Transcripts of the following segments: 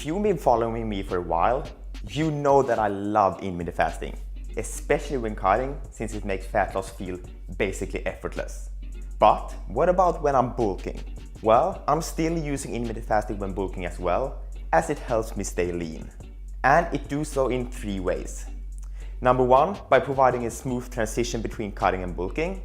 If you've been following me for a while, you know that I love intermittent fasting, especially when cutting, since it makes fat loss feel basically effortless. But what about when I'm bulking? Well, I'm still using intermittent fasting when bulking as well, as it helps me stay lean. And it do so in 3 ways. Number 1, by providing a smooth transition between cutting and bulking.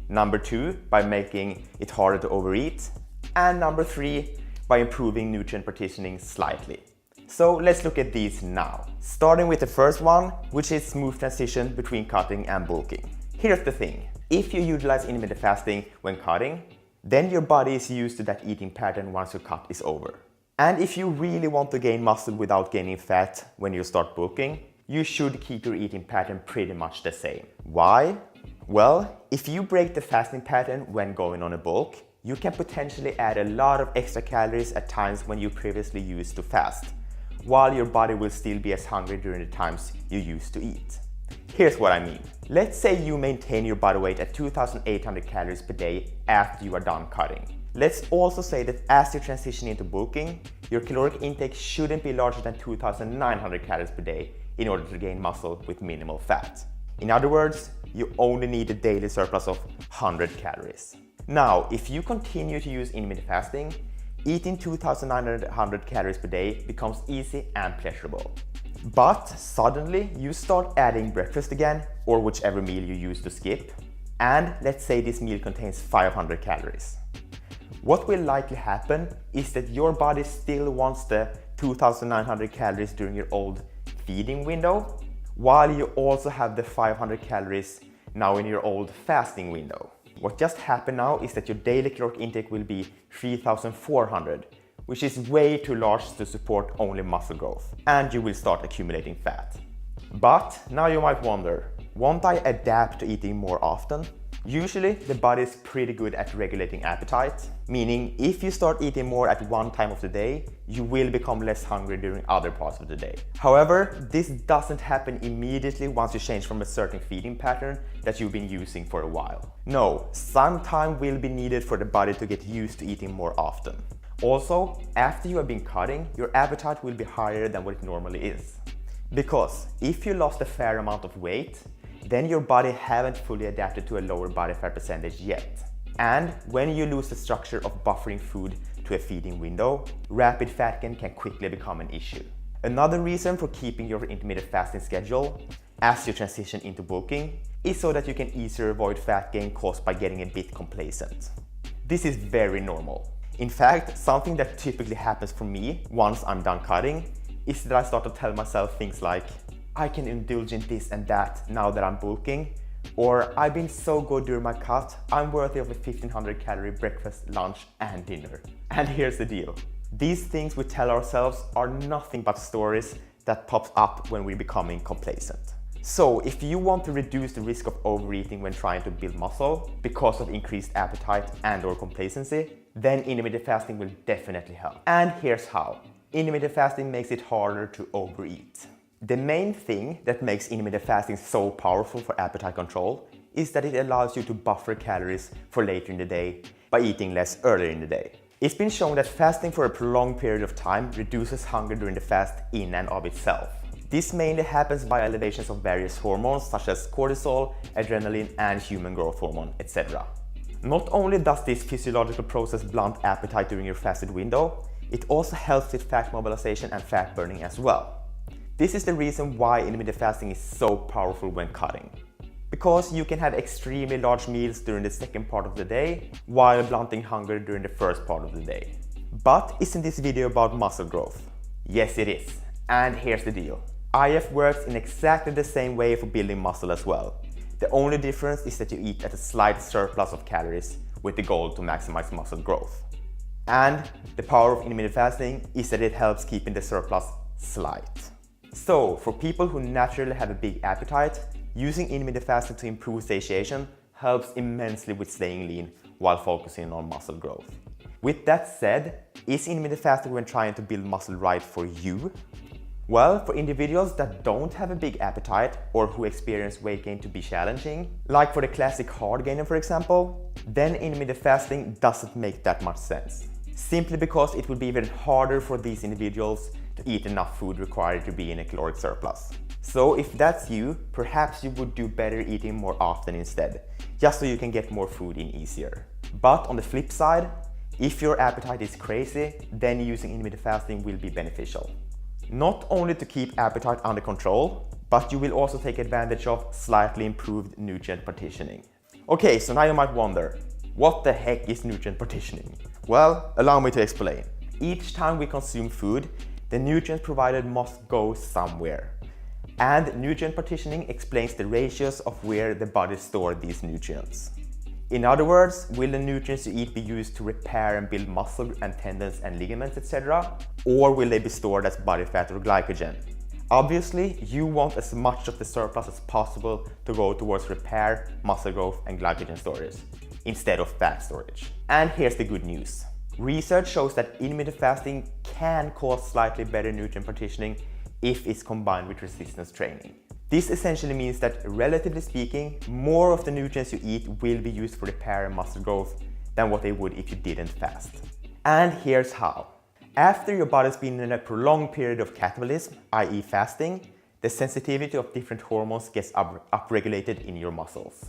Number 2, by making it harder to overeat. And number 3, by improving nutrient partitioning slightly. So let's look at these now. Starting with the first one, which is smooth transition between cutting and bulking. Here's the thing. If you utilize intermittent fasting when cutting, then your body is used to that eating pattern once your cut is over. And if you really want to gain muscle without gaining fat when you start bulking, you should keep your eating pattern pretty much the same. Why? Well, if you break the fasting pattern when going on a bulk, you can potentially add a lot of extra calories at times when you previously used to fast, while your body will still be as hungry during the times you used to eat. Here's what I mean. Let's say you maintain your body weight at 2,800 calories per day after you are done cutting. Let's also say that as you transition into bulking, your caloric intake shouldn't be larger than 2,900 calories per day in order to gain muscle with minimal fat. In other words, you only need a daily surplus of 100 calories. Now, if you continue to use intermittent fasting, eating 2,900 calories per day becomes easy and pleasurable. But suddenly you start adding breakfast again, or whichever meal you used to skip, and let's say this meal contains 500 calories. What will likely happen is that your body still wants the 2,900 calories during your old feeding window, while you also have the 500 calories now in your old fasting window. What just happened now is that your daily caloric intake will be 3,400, which is way too large to support only muscle growth, and you will start accumulating fat. But now you might wonder, won't I adapt to eating more often? Usually the body is pretty good at regulating appetite, meaning if you start eating more at one time of the day, you will become less hungry during other parts of the day. However, this doesn't happen immediately once you change from a certain feeding pattern that you've been using for a while. No, some time will be needed for the body to get used to eating more often. Also, after you have been cutting, your appetite will be higher than what it normally is. Because if you lost a fair amount of weight, then your body haven't fully adapted to a lower body fat percentage yet. And when you lose the structure of buffering food to a feeding window, rapid fat gain can quickly become an issue. Another reason for keeping your intermittent fasting schedule as you transition into bulking is so that you can easier avoid fat gain caused by getting a bit complacent. This is very normal. In fact, something that typically happens for me once I'm done cutting is that I start to tell myself things like, I can indulge in this and that now that I'm bulking, or I've been so good during my cut, I'm worthy of a 1,500 calorie breakfast, lunch and dinner. And here's the deal. These things we tell ourselves are nothing but stories that pops up when we're becoming complacent. So if you want to reduce the risk of overeating when trying to build muscle because of increased appetite and/or complacency, then intermittent fasting will definitely help. And here's how. Intermittent fasting makes it harder to overeat. The main thing that makes intermittent fasting so powerful for appetite control is that it allows you to buffer calories for later in the day by eating less earlier in the day. It's been shown that fasting for a prolonged period of time reduces hunger during the fast in and of itself. This mainly happens by elevations of various hormones such as cortisol, adrenaline and human growth hormone, etc. Not only does this physiological process blunt appetite during your fasted window, it also helps with fat mobilization and fat burning as well. This is the reason why intermittent fasting is so powerful when cutting. Because you can have extremely large meals during the second part of the day, while blunting hunger during the first part of the day. But isn't this video about muscle growth? Yes it is. And here's the deal. IF works in exactly the same way for building muscle as well. The only difference is that you eat at a slight surplus of calories with the goal to maximize muscle growth. And the power of intermittent fasting is that it helps keeping the surplus slight. So, for people who naturally have a big appetite, using intermittent fasting to improve satiation helps immensely with staying lean while focusing on muscle growth. With that said, is intermittent fasting when trying to build muscle right for you? Well, for individuals that don't have a big appetite or who experience weight gain to be challenging, like for the classic hard gainer for example, then intermittent fasting doesn't make that much sense. simply because it would be even harder for these individuals to eat enough food required to be in a caloric surplus. So if that's you, perhaps you would do better eating more often instead, just so you can get more food in easier. But on the flip side, if your appetite is crazy, then using intermittent fasting will be beneficial. Not only to keep appetite under control, but you will also take advantage of slightly improved nutrient partitioning. Okay, so now you might wonder, what the heck is nutrient partitioning? Well, allow me to explain. Each time we consume food, the nutrients provided must go somewhere. And nutrient partitioning explains the ratios of where the body stores these nutrients. In other words, will the nutrients you eat be used to repair and build muscle and tendons and ligaments, etc.? Or will they be stored as body fat or glycogen? Obviously, you want as much of the surplus as possible to go towards repair, muscle growth and glycogen storage, instead of fat storage. And here's the good news. Research shows that intermittent fasting can cause slightly better nutrient partitioning if it's combined with resistance training. This essentially means that, relatively speaking, more of the nutrients you eat will be used for repair and muscle growth than what they would if you didn't fast. And here's how. After your body's been in a prolonged period of catabolism, i.e. fasting, the sensitivity of different hormones gets upregulated in your muscles.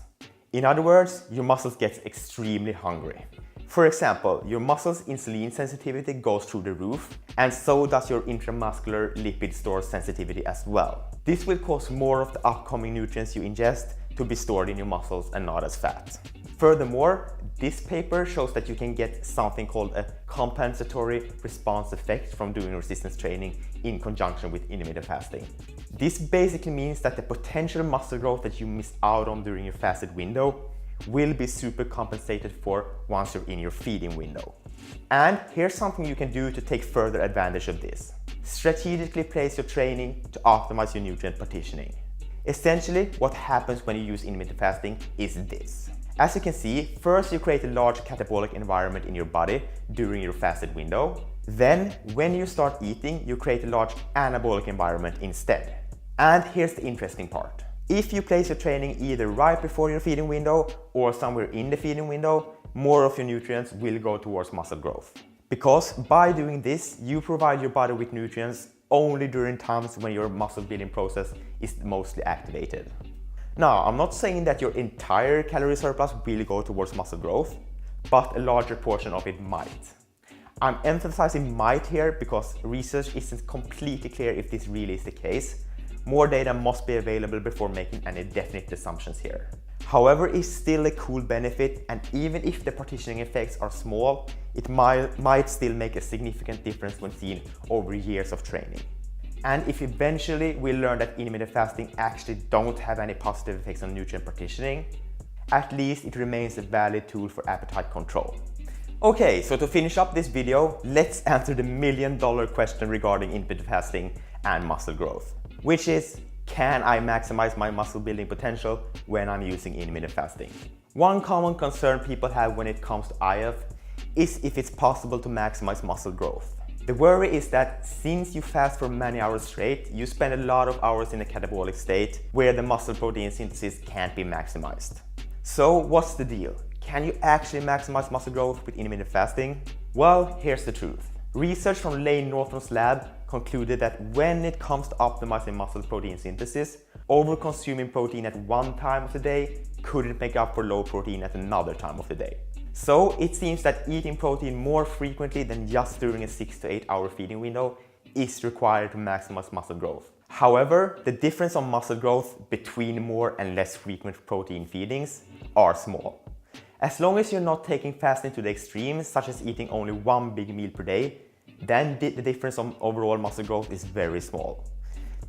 In other words, your muscles get extremely hungry. For example, your muscles' insulin sensitivity goes through the roof, and so does your intramuscular lipid store sensitivity as well. This will cause more of the upcoming nutrients you ingest to be stored in your muscles and not as fat. Furthermore, this paper shows that you can get something called a compensatory response effect from doing resistance training in conjunction with intermittent fasting. This basically means that the potential muscle growth that you miss out on during your fasted window will be super compensated for once you're in your feeding window. And here's something you can do to take further advantage of this. Strategically place your training to optimize your nutrient partitioning. Essentially, what happens when you use intermittent fasting is this. As you can see, first you create a large catabolic environment in your body during your fasted window. Then, when you start eating, you create a large anabolic environment instead. And here's the interesting part. If you place your training either right before your feeding window or somewhere in the feeding window, more of your nutrients will go towards muscle growth. Because by doing this, you provide your body with nutrients only during times when your muscle building process is mostly activated. Now, I'm not saying that your entire calorie surplus will go towards muscle growth, but a larger portion of it might. I'm emphasizing might here because research isn't completely clear if this really is the case. More data must be available before making any definite assumptions here. However, it's still a cool benefit, and even if the partitioning effects are small, it might still make a significant difference when seen over years of training. And if eventually we learn that intermittent fasting actually don't have any positive effects on nutrient partitioning, at least it remains a valid tool for appetite control. Okay, so to finish up this video, let's answer the million-dollar question regarding intermittent fasting and muscle growth, which is, can I maximize my muscle building potential when I'm using intermittent fasting? One common concern people have when it comes to IF is if it's possible to maximize muscle growth. The worry is that since you fast for many hours straight, you spend a lot of hours in a catabolic state where the muscle protein synthesis can't be maximized. So what's the deal? Can you actually maximize muscle growth with intermittent fasting? Well, here's the truth. Research from Lane Norton's lab concluded that when it comes to optimizing muscle protein synthesis, over-consuming protein at one time of the day couldn't make up for low protein at another time of the day. So it seems that eating protein more frequently than just during a 6 to 8 hour feeding window is required to maximize muscle growth. However, the difference on muscle growth between more and less frequent protein feedings are small. As long as you're not taking fasting to the extremes, such as eating only one big meal per day, then the difference on overall muscle growth is very small.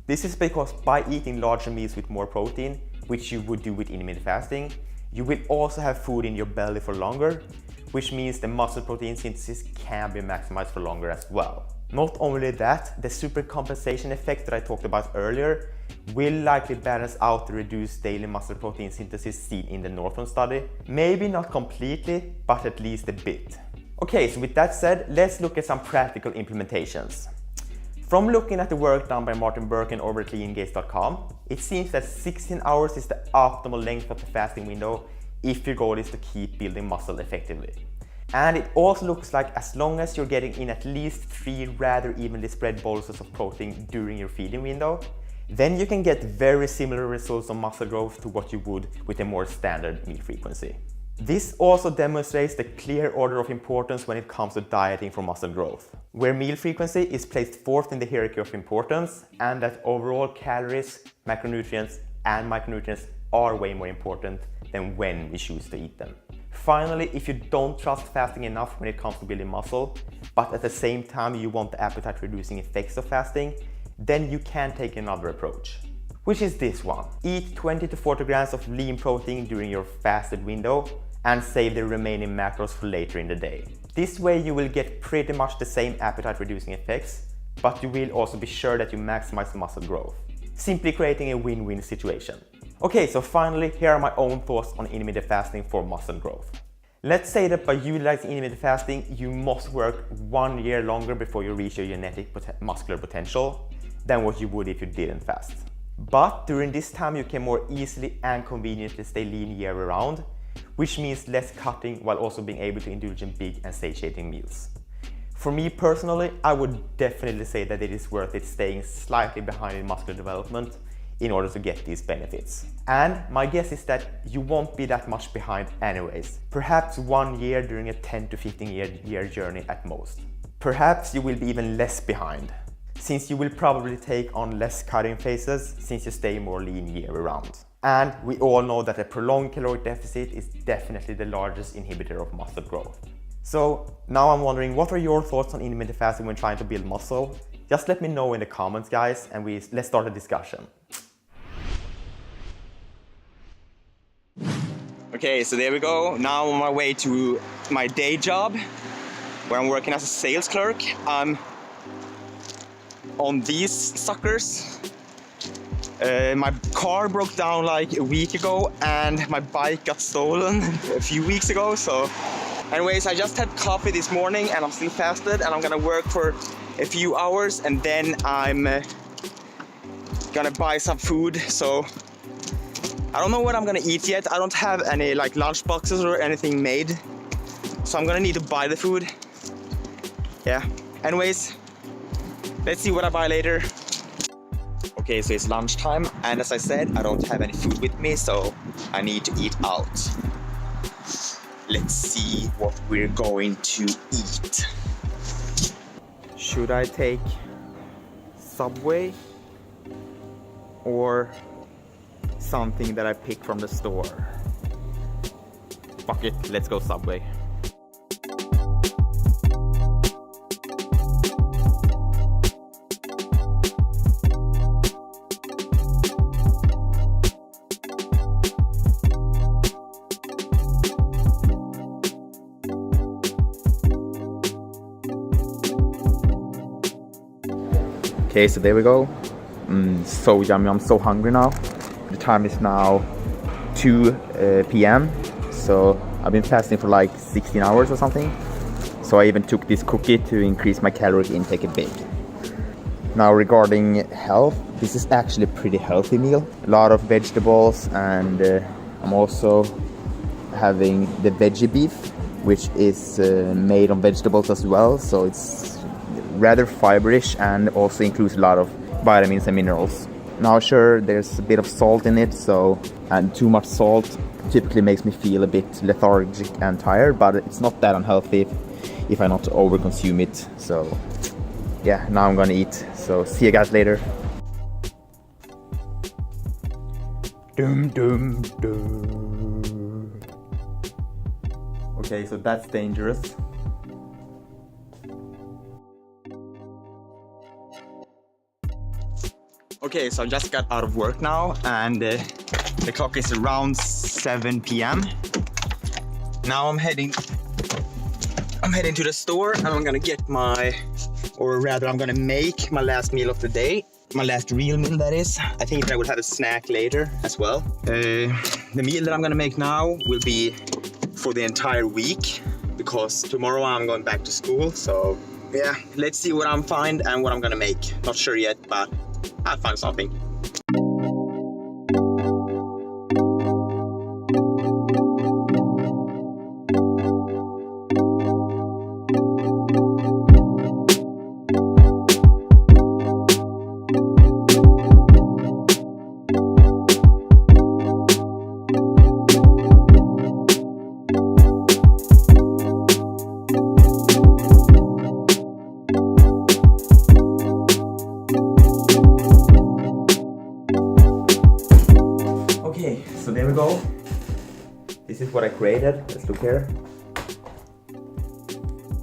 This is because by eating larger meals with more protein, which you would do with intermittent fasting, you will also have food in your belly for longer, which means the muscle protein synthesis can be maximized for longer as well. Not only that, the supercompensation effect that I talked about earlier will likely balance out the reduced daily muscle protein synthesis seen in the Norton study. Maybe not completely, but at least a bit. Okay, so with that said, let's look at some practical implementations. From looking at the work done by Martin Birkin over at leangains.com, it seems that 16 hours is the optimal length of the fasting window if your goal is to keep building muscle effectively. And it also looks like as long as you're getting in at least 3 rather evenly spread boluses of protein during your feeding window, then you can get very similar results on muscle growth to what you would with a more standard meal frequency. This also demonstrates the clear order of importance when it comes to dieting for muscle growth, where meal frequency is placed fourth in the hierarchy of importance, and that overall calories, macronutrients, and micronutrients are way more important than when we choose to eat them. Finally, if you don't trust fasting enough when it comes to building muscle, but at the same time you want the appetite reducing effects of fasting, then you can take another approach, which is this one. Eat 20 to 40 grams of lean protein during your fasted window and save the remaining macros for later in the day. This way you will get pretty much the same appetite reducing effects, but you will also be sure that you maximize muscle growth, simply creating a win-win situation. Okay, so finally, here are my own thoughts on intermittent fasting for muscle growth. Let's say that by utilizing intermittent fasting, you must work 1 year longer before you reach your genetic muscular potential than what you would if you didn't fast. But during this time, you can more easily and conveniently stay lean year round, which means less cutting while also being able to indulge in big and satiating meals. For me personally, I would definitely say that it is worth it staying slightly behind in muscular development in order to get these benefits. And my guess is that you won't be that much behind anyways. Perhaps 1 year during a 10 to 15 year journey at most. Perhaps you will be even less behind, since you will probably take on less cutting phases since you stay more lean year round. And we all know that a prolonged caloric deficit is definitely the largest inhibitor of muscle growth. So now I'm wondering, what are your thoughts on intermittent fasting when trying to build muscle? Just let me know in the comments, guys, and let's start a discussion. Okay, so there we go. Now I'm on my way to my day job, where I'm working as a sales clerk. I'm on these suckers. My car broke down like a week ago and my bike got stolen a few weeks ago. So anyways, I just had coffee this morning and I'm still fasted, and I'm gonna work for a few hours and then I'm gonna buy some food. So I don't know what I'm gonna eat yet. I don't have any like lunch boxes or anything made, so I'm gonna need to buy the food. Yeah, anyways, let's see what I buy later. Okay, so it's lunchtime, and as I said, I don't have any food with me, so I need to eat out. Let's see what we're going to eat. Should I take Subway or something that I picked from the store? Fuck it, let's go Subway. Okay, so there we go. So yummy, I'm so hungry now. The time is now 2 p.m. So I've been fasting for like 16 hours or something. So I even took this cookie to increase my caloric intake a bit. Now regarding health, this is actually a pretty healthy meal. A lot of vegetables, and I'm also having the veggie beef, which is made on vegetables as well. So it's rather fiberish and also includes a lot of vitamins and minerals. Now sure, there's a bit of salt in it, and too much salt typically makes me feel a bit lethargic and tired, but it's not that unhealthy if I not overconsume it. So yeah, now I'm gonna eat. So see you guys later. Dum dum dum. Okay, so that's dangerous. Okay, so I just got out of work now, and the clock is around 7 p.m. Now I'm heading to the store, and I'm gonna get I'm gonna make my last meal of the day. My last real meal, that is. I think I will have a snack later as well. The meal that I'm gonna make now will be for the entire week, because tomorrow I'm going back to school. So yeah, let's see what I'm find and what I'm gonna make. Not sure yet, but I'll find something. what I created. Let's look here.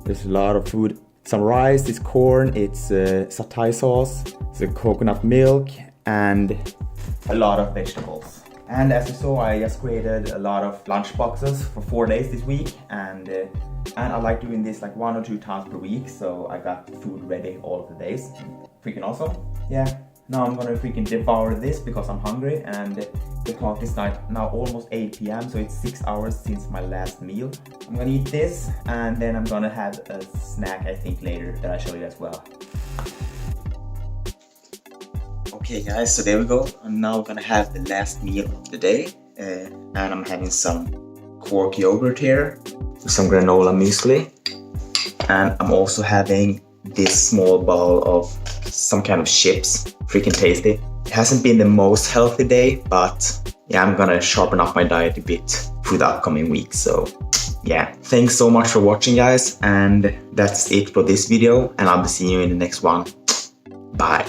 There's a lot of food. Some rice, it's corn, it's satay sauce, it's coconut milk, and a lot of vegetables. And as you saw, I just created a lot of lunch boxes for 4 days this week, and I like doing this like 1 or 2 times per week, so I got food ready all of the days. Freaking awesome. Yeah, now I'm gonna freaking devour this because I'm hungry, and the clock is now almost 8 p.m, so it's 6 hours since my last meal. I'm gonna eat this, and then I'm gonna have a snack, I think, later that I show you as well. Okay guys, so there we go. I'm now gonna have the last meal of the day, and I'm having some Quark yogurt here, some granola muesli, and I'm also having this small bowl of some kind of chips. Freaking tasty. It hasn't been the most healthy day, but yeah, I'm gonna sharpen up my diet a bit for the upcoming week. So yeah, thanks so much for watching guys, and that's it for this video, and I'll be seeing you in the next one. Bye.